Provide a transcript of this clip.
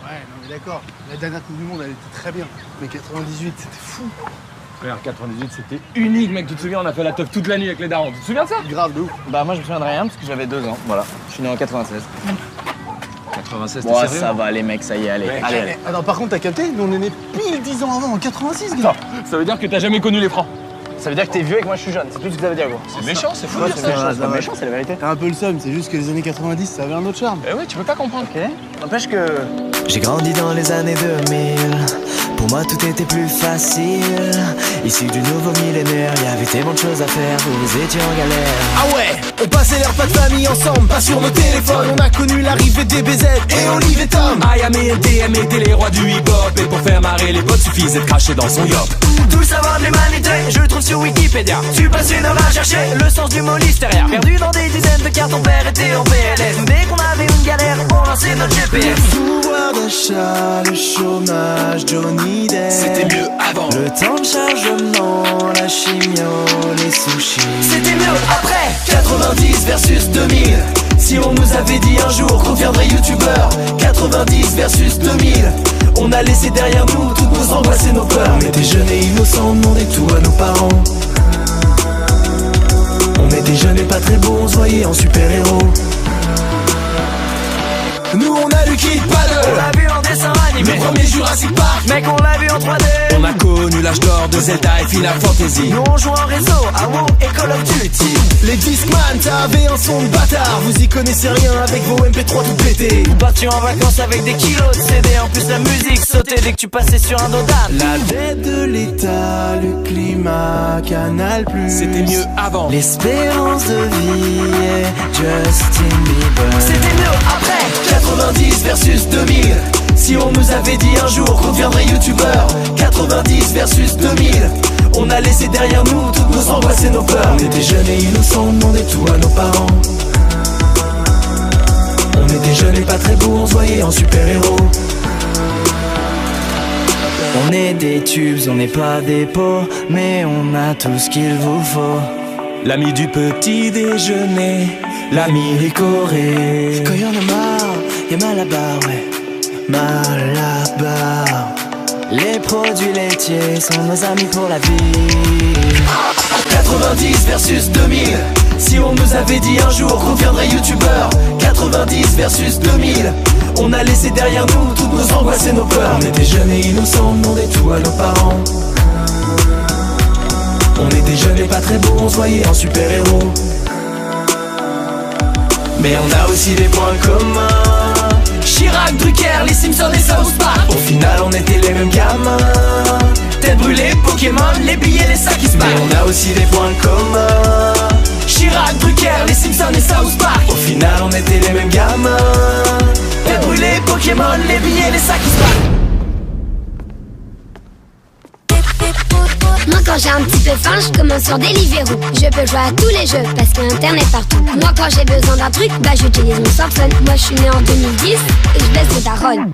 Ouais, non mais d'accord. La dernière Coupe du Monde, elle était très bien. Mais 98, c'était fou. Frère, 98, c'était unique, mec. Tu te souviens, on a fait la teuf toute la nuit avec les darons. Tu te souviens de ça? Grave de ouf. Bah moi je me souviens de rien parce que j'avais 2 ans, voilà. Je suis né en 96. 96, t'es Bon sérieux? ça va les mecs, ça y est, allez, Mec, allez. Attends, par contre, t'as capté? Nous, on est nés pile 10 ans avant, en 86, gars. Attends, ça veut dire que t'as jamais connu les francs. Ça veut dire que t'es vieux et que moi je suis jeune, c'est tout ce que ça veut dire gros. C'est méchant, c'est fou. Ouais, de dire c'est ça. méchant, c'est pas méchant, c'est la vérité. T'as un peu le seum, c'est juste que les années 90, ça avait un autre charme. Eh ouais, tu peux pas comprendre. Ok. N'empêche que... J'ai grandi dans les années 2000. Pour moi tout était plus facile. Issu du nouveau millénaire, y avait tellement de choses à faire, vous étiez en galère. Ah ouais, on passait les repas de famille ensemble, pas sur nos téléphones. On a connu l'arrivée des BZ et Olive et Tom. IAM et LTM étaient les rois du hip-hop. Et pour faire marrer les potes, suffisait de cracher dans son yop. Tout le savoir de l'humanité, je le trouve sur Wikipédia. Tu passes une heure à chercher le sens du mot listeria. Perdu dans des dizaines de cartes, ton père était en PLS. Dès qu'on avait une galère, on lançait notre GPS. Pouvoir d'achat, le chômage, Johnny Depp. C'était mieux avant. Le temps de chargement, la chimio, les sushis. C'était mieux après 90 versus 2000. Si on nous avait dit un jour qu'on deviendrait youtubeur, 90 versus 2000, on a laissé derrière nous toutes nos angoisses et nos peurs. On était jeunes et innocents, on demandait tout à nos parents. On était jeunes et pas très beaux, on se voyait en super-héros. Nous on a lu Kid Paddle, on l'a vu en dessin animé. Le premier Jurassic Park, mec on l'a vu en 3D. On a connu l'âge d'or de Zelda et Final Fantasy. Nous on joue en réseau à WoW et Call of Duty. Les Discman, t'avais un son de bâtard. Vous y connaissez rien avec vos MP3 tout pétés. Vous partiez en vacances avec des kilos de CD. En plus la musique sautait dès que tu passais sur un dodane. La dette de l'État, le climat, Canal+. C'était mieux avant. L'espérance de vie et Justin Bieber. C'était mieux après 90 versus 2000. Si on nous avait dit un jour qu'on deviendrait youtubeur, 90 versus 2000, on a laissé derrière nous toutes nos angoisses et nos peurs. On était jeunes et innocents, on demandait tout à nos parents. On était jeunes et pas très beaux, on se voyait en super-héros. On est des tubes, on n'est pas des pots, mais on a tout ce qu'il vous faut. L'ami du petit déjeuner, l'ami Ricoré. Quand y'en a marre, y'a Malabar, ouais. Malabar. Les produits laitiers sont nos amis pour la vie. 90 versus 2000. Si on nous avait dit un jour qu'on deviendrait youtubeur, 90 versus 2000, on a laissé derrière nous toutes nos angoisses et nos peurs. On était jeunes et innocents, on demandait tout à nos parents. On était jeunes et pas très beaux, on se voyait en super-héros. Mais on a aussi des points communs. Chirac, Drucker, les Simpsons et South Park. Au final on était les mêmes gamins. Tête brûlée, Pokémon, les billets, les sacs qui se battent. Mais on a aussi des points communs. Chirac, Drucker, les Simpsons et South Park. Au final on était les mêmes gamins. Tête brûlée, Pokémon, les billets, les sacs qui se battent. Moi quand j'ai un petit peu faim, je commence sur Deliveroo. Je peux jouer à tous les jeux parce qu'il y a internet partout. Moi quand j'ai besoin d'un truc, bah j'utilise mon smartphone. Moi je suis né en 2010 et je baisse les darons.